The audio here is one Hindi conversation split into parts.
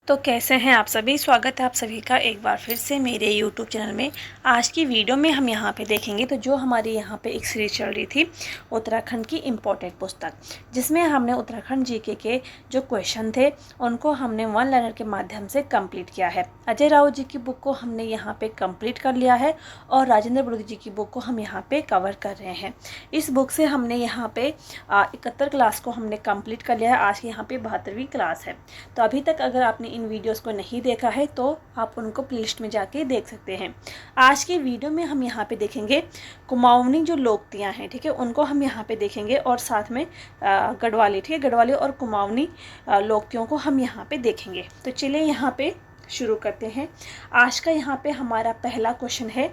तो कैसे हैं आप सभी। स्वागत है आप सभी का एक बार फिर से मेरे YouTube चैनल में। आज की वीडियो में हम यहाँ पे देखेंगे तो जो हमारी यहाँ पे एक सीरीज चल रही थी उत्तराखंड की इम्पोर्टेंट पुस्तक, जिसमें हमने उत्तराखंड जीके के जो क्वेश्चन थे उनको हमने वन लाइनर के माध्यम से कंप्लीट किया है। अजय राउत जी की बुक को हमने यहाँ पे कंप्लीट कर लिया है और राजेंद्र बड़ोदी जी की बुक को हम यहाँ पे कवर कर रहे हैं। इस बुक से हमने यहाँ पे 71 क्लास को हमने कंप्लीट कर लिया है। आज यहाँ पे 72वीं क्लास है। तो अभी तक अगर आपने इन वीडियोस को नहीं देखा है तो आप उनको प्लेलिस्ट में जाके देख सकते हैं। आज की वीडियो में हम यहाँ पे देखेंगे कुमाऊनी जो लोकतियाँ हैं, ठीक है, उनको हम यहाँ पे देखेंगे और साथ में गढ़वाली, ठीक है, गढ़वाली और कुमाऊनी लोकतियों को हम यहाँ पे देखेंगे। तो चलिए यहाँ पे शुरू करते हैं। आज का यहाँ पे हमारा पहला क्वेश्चन है,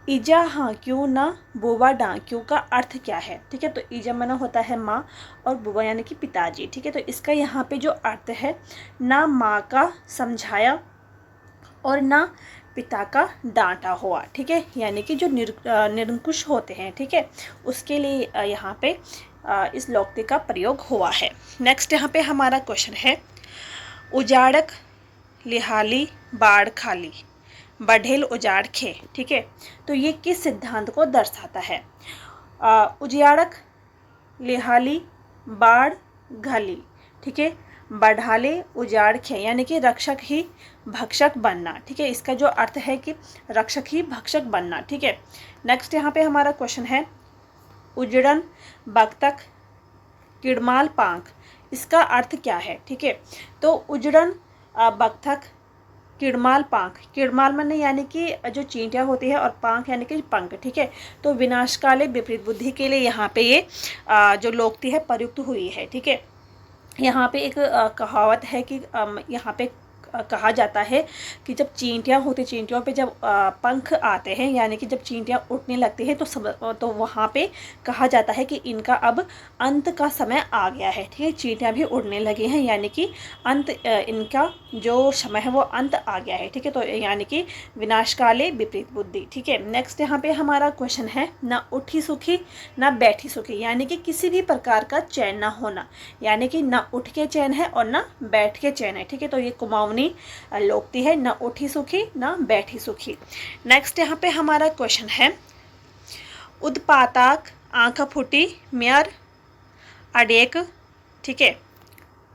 ईजा हाँ क्यों ना बुबा डां क्यों का अर्थ क्या है। ठीक है, तो ईजा माना होता है माँ और बुबा यानी कि पिताजी। ठीक है, तो इसका यहाँ पे जो अर्थ है, ना माँ का समझाया और ना पिता का डांटा हुआ। ठीक है, यानी कि जो निरंकुश होते हैं, ठीक है, उसके लिए यहाँ पे इस लोकते का प्रयोग हुआ है। नेक्स्ट यहाँ पे हमारा क्वेश्चन है, उजाड़क लिहाली बाढ़ खाली बढ़ेल उजाड़ खे। ठीक है, तो ये किस सिद्धांत को दर्शाता है। उजियाड़क लिहाली बाढ़ घाली, ठीक है, बढ़ाले उजाड़ खे यानी कि रक्षक ही भक्षक बनना। ठीक है, इसका जो अर्थ है कि रक्षक ही भक्षक बनना। ठीक है, नेक्स्ट यहाँ पे हमारा क्वेश्चन है, उजड़न बकतक किड़माल पांख, इसका अर्थ क्या है। ठीक है, तो उजड़न बकथक किड़माल पांख, किड़माल माने यानी कि जो चींटियाँ होती है और पांख यानी कि पंख। ठीक है, तो विनाशकाले विपरीत बुद्धि के लिए यहाँ पे ये जो लोकति है प्रयुक्त हुई है। ठीक है, यहाँ पे एक कहावत है कि यहाँ पे कहा जाता है कि जब चींटियाँ होती, चींटियों पे जब पंख आते हैं यानी कि जब चींटियाँ उड़ने लगती हैं तो वहाँ पे कहा जाता है कि इनका अब अंत का समय आ गया है। ठीक है, चींटियाँ भी उड़ने लगी हैं यानी कि अंत इनका जो समय है वो अंत आ गया है। ठीक है, तो यानी कि विनाशकाले विपरीत बुद्धि। ठीक है, नेक्स्ट यहाँ पे हमारा क्वेश्चन है, ना उठी सुखी ना बैठी सुखी, यानी कि किसी भी प्रकार का चैन ना होना, यानी कि ना उठ के चैन है और ना बैठ के चैन है। ठीक है, तो ये कुमाऊनी लोकति है, ना उठी सुखी ना बैठी सुखी। नेक्स्ट यहाँ पे हमारा क्वेश्चन है, उदपाताक आंख फूटी म्यार अडेक। ठीक है,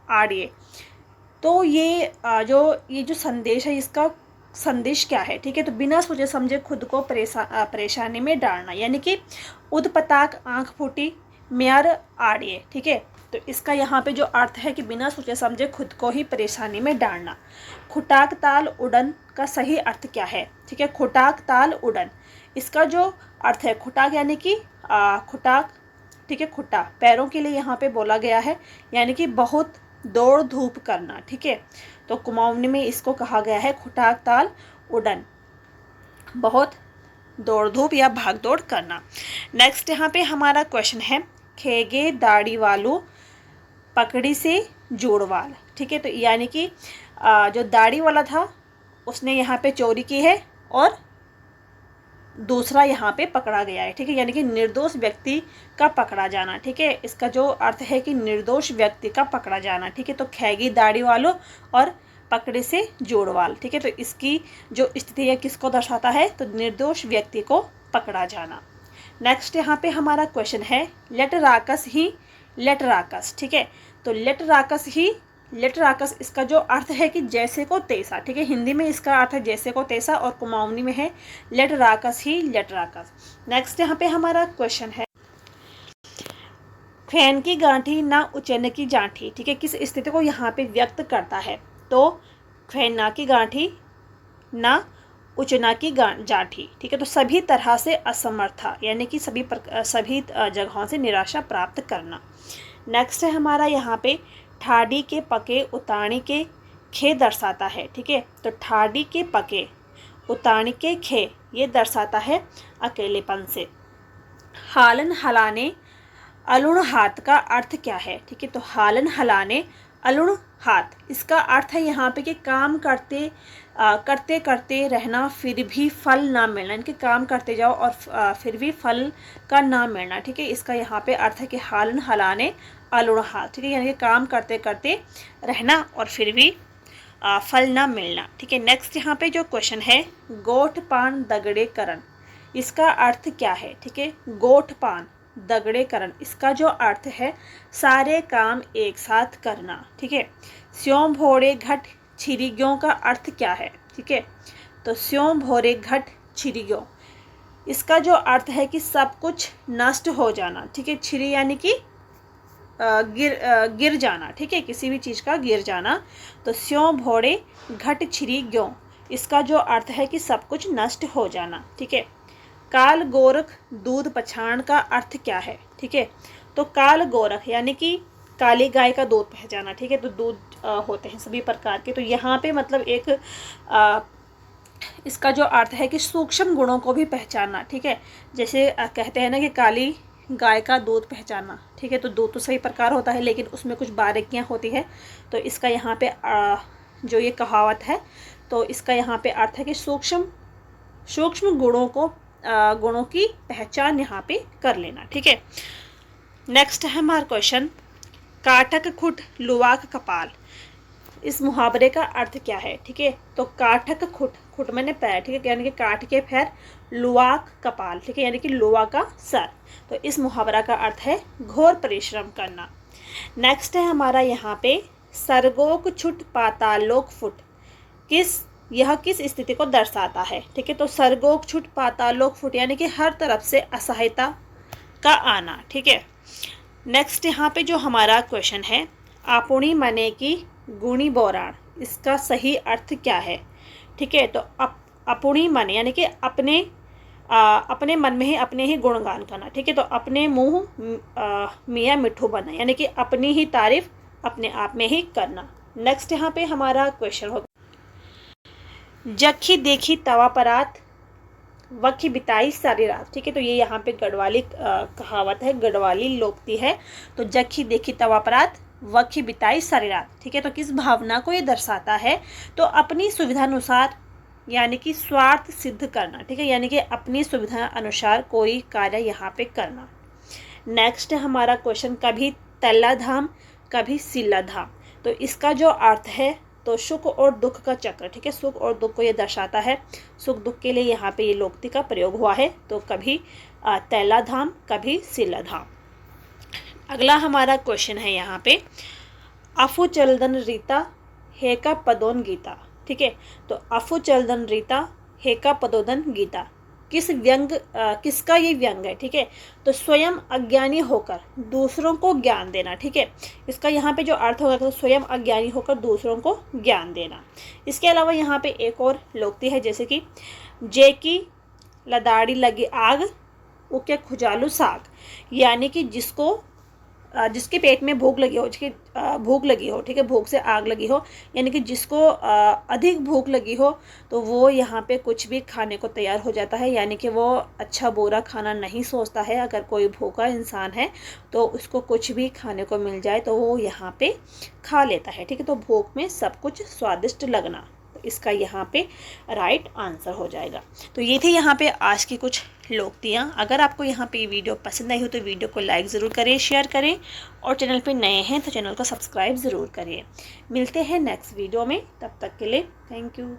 आड़िए, तो ये जो संदेश है, इसका संदेश क्या है। ठीक है, तो बिना सोचे समझे खुद को परेशानी में डालना, यानी कि उदपताक आंख फूटी म्यार आड़िए। ठीक है, तो इसका यहाँ पे जो अर्थ है कि बिना सोचे समझे खुद को ही परेशानी में डालना। खुटाक ताल उड़न का सही अर्थ क्या है। ठीक है, खुटाक ताल उड़न, इसका जो अर्थ है, खुटाक यानी कि खुटाक, ठीक है, खुटा पैरों के लिए यहाँ पे बोला गया है, यानी कि बहुत दौड़ धूप करना। ठीक है, तो कुमाऊनी में इसको कहा गया है खुटाक ताल उड़न, बहुत दौड़ धूप या भाग दौड़ करना। नेक्स्ट यहाँ पे हमारा क्वेश्चन है, खेगे दाढ़ी वालू पकड़ी से जोड़वाल। ठीक है, तो यानी कि जो दाढ़ी वाला था उसने यहाँ पे चोरी की है और दूसरा यहाँ पे पकड़ा गया है। ठीक है, यानी कि निर्दोष व्यक्ति का पकड़ा जाना। ठीक है, इसका जो अर्थ है कि निर्दोष व्यक्ति का पकड़ा जाना। ठीक है, तो खेगी दाढ़ी वालों और पकड़े से जोड़वाल। ठीक है, तो इसकी जो स्थिति है किसको दर्शाता है, तो निर्दोष व्यक्ति को पकड़ा जाना। नेक्स्ट यहाँ पे हमारा क्वेश्चन है, लेट राकस ही लेट राकस। ठीक है, तो लेट राकस ही लेट राकस, इसका जो अर्थ है कि जैसे को तैसा। ठीक है, हिंदी में इसका अर्थ है जैसे को तैसा और कुमाऊनी में है लेट राकस ही लेट राकस। नेक्स्ट यहाँ पे हमारा क्वेश्चन है, फैन की गांठी ना उचन की जांठी। ठीक है, किस स्थिति को यहाँ पे व्यक्त करता है, तो फैना की गांठी ना उचना की जांठी। ठीक है, तो सभी तरह से असमर्था, यानी कि सभी जगहों से निराशा प्राप्त करना। नेक्स्ट है हमारा यहाँ पे, ठाडी के पके उतानी के खे दर्शाता है। ठीक है, तो ठाडी के पके उतानी के खे ये दर्शाता है अकेलेपन से। हालन हलाने अरुण हाथ का अर्थ क्या है। ठीक है, तो हालन हलाने अरुण हाथ, इसका अर्थ है यहाँ पे कि काम करते करते रहना फिर भी फल ना मिलना, इनके काम करते जाओ और फिर भी फल का ना मिलना। ठीक है, इसका यहाँ पे अर्थ है कि हालन हलाने अरुण हाथ। ठीक है, यानी कि काम करते करते रहना और फिर भी फल ना मिलना। ठीक है, नेक्स्ट यहाँ पे जो क्वेश्चन है, गोठ पान दगड़े करण, इसका अर्थ क्या है? ठीक है, गोठ पान दगड़े करण, इसका जो अर्थ है सारे काम एक साथ करना। ठीक है, स्यों भोरे घट छिरिग्यों का अर्थ क्या है? ठीक है, तो स्यों भोरे घट छिरिग्यों, इसका जो अर्थ है कि सब कुछ नष्ट हो जाना। ठीक है, छिरी यानी कि गिर जाना। ठीक है, किसी भी चीज़ का गिर जाना। तो स्यों भोरे घट छिरी ग्यों, इसका जो अर्थ है कि सब कुछ नष्ट हो जाना। ठीक है, काल गोरख दूध पछाण का अर्थ क्या है? ठीक है, तो काल गोरख यानी कि काली गाय का दूध पहचाना। ठीक है, तो दूध होते हैं सभी प्रकार के, तो यहाँ पे मतलब एक इसका जो अर्थ है कि सूक्ष्म गुणों को भी पहचानना। ठीक है, जैसे कहते हैं ना कि काली गाय का दूध पहचानना। ठीक है, तो दूध तो सभी प्रकार होता है लेकिन उसमें कुछ बारीकियाँ होती है, तो इसका यहाँ पे जो ये कहावत है, तो इसका यहाँ पे अर्थ है कि सूक्ष्म गुणों की पहचान यहाँ पे कर लेना। ठीक है, नेक्स्ट है हमारा क्वेश्चन, काटक खुट लुवाक कपाल, इस मुहावरे का अर्थ क्या है? ठीक है, तो काटक खुट मैंने पैर, ठीक है, यानी कि काट के पैर, लुवाक कपाल, ठीक है, यानी कि लोहा का सर, तो इस मुहावरा का अर्थ है घोर परिश्रम करना। नेक्स्ट है हमारा यहाँ पे, सर्गोक छुट पातालोक फुट, यह किस स्थिति को दर्शाता है? ठीक है, तो सर्गोक छुट पातालोक फुट यानी कि हर तरफ से असहायता का आना। ठीक है, नेक्स्ट यहाँ पे जो हमारा क्वेश्चन है, आपुणी मने की गुणी बोराण, इसका सही अर्थ क्या है? ठीक है, तो अपुणी मन यानी कि अपने मन में ही अपने ही गुणगान करना। ठीक है, तो अपने मुंह मियाँ मिठू बना, यानी कि अपनी ही तारीफ अपने आप में ही करना। नेक्स्ट यहाँ पे हमारा क्वेश्चन होगा, जखी देखी तवा परात वखी बिताई सारी रात। ठीक है, तो ये यहाँ पे गढ़वाली कहावत है, गढ़वाली लोकती है। तो जखी देखी तवा परात वखी बिताई सारी रात। ठीक है, तो किस भावना को ये दर्शाता है? तो अपनी सुविधा अनुसार यानी कि स्वार्थ सिद्ध करना। ठीक है, यानी कि अपनी सुविधा अनुसार कोई कार्य यहाँ पे करना। नेक्स्ट हमारा क्वेश्चन, कभी तल्ला धाम कभी सिल्ला धाम, तो इसका जो अर्थ है तो सुख और दुख का चक्र। ठीक है, सुख और दुख को ये दर्शाता है, सुख दुख के लिए यहाँ पे ये लोकति का प्रयोग हुआ है। तो कभी तैला धाम कभी सिल्ला धाम। अगला हमारा क्वेश्चन है यहाँ पे, अफु चलदन रीता हेका पदोन गीता। ठीक है, तो अफु चलदन रीता हेका पदोदन गीता, किसका ये व्यंग है? ठीक है, तो स्वयं अज्ञानी होकर दूसरों को ज्ञान देना। ठीक है, इसका यहाँ पे जो अर्थ होगा तो स्वयं अज्ञानी होकर दूसरों को ज्ञान देना। इसके अलावा यहाँ पे एक और लोकती है, जैसे कि जे की लदाड़ी लगी आग उके खुजालू साग, यानी कि जिसके पेट में भूख लगी हो, ठीक है, भूख से आग लगी हो, यानी कि जिसको अधिक भूख लगी हो तो वो यहाँ पे कुछ भी खाने को तैयार हो जाता है, यानी कि वो अच्छा बुरा खाना नहीं सोचता है। अगर कोई भूखा इंसान है तो उसको कुछ भी खाने को मिल जाए तो वो यहाँ पे खा लेता है। ठीक है, तो भूख में सब कुछ स्वादिष्ट लगना, तो इसका यहाँ पे राइट आंसर हो जाएगा। तो ये थी यहाँ पे आज की कुछ लोकतियाँ। अगर आपको यहाँ पे वीडियो पसंद आई हो तो वीडियो को लाइक ज़रूर करें, शेयर करें, और चैनल पे नए हैं तो चैनल को सब्सक्राइब ज़रूर करिए। मिलते हैं नेक्स्ट वीडियो में, तब तक के लिए थैंक यू।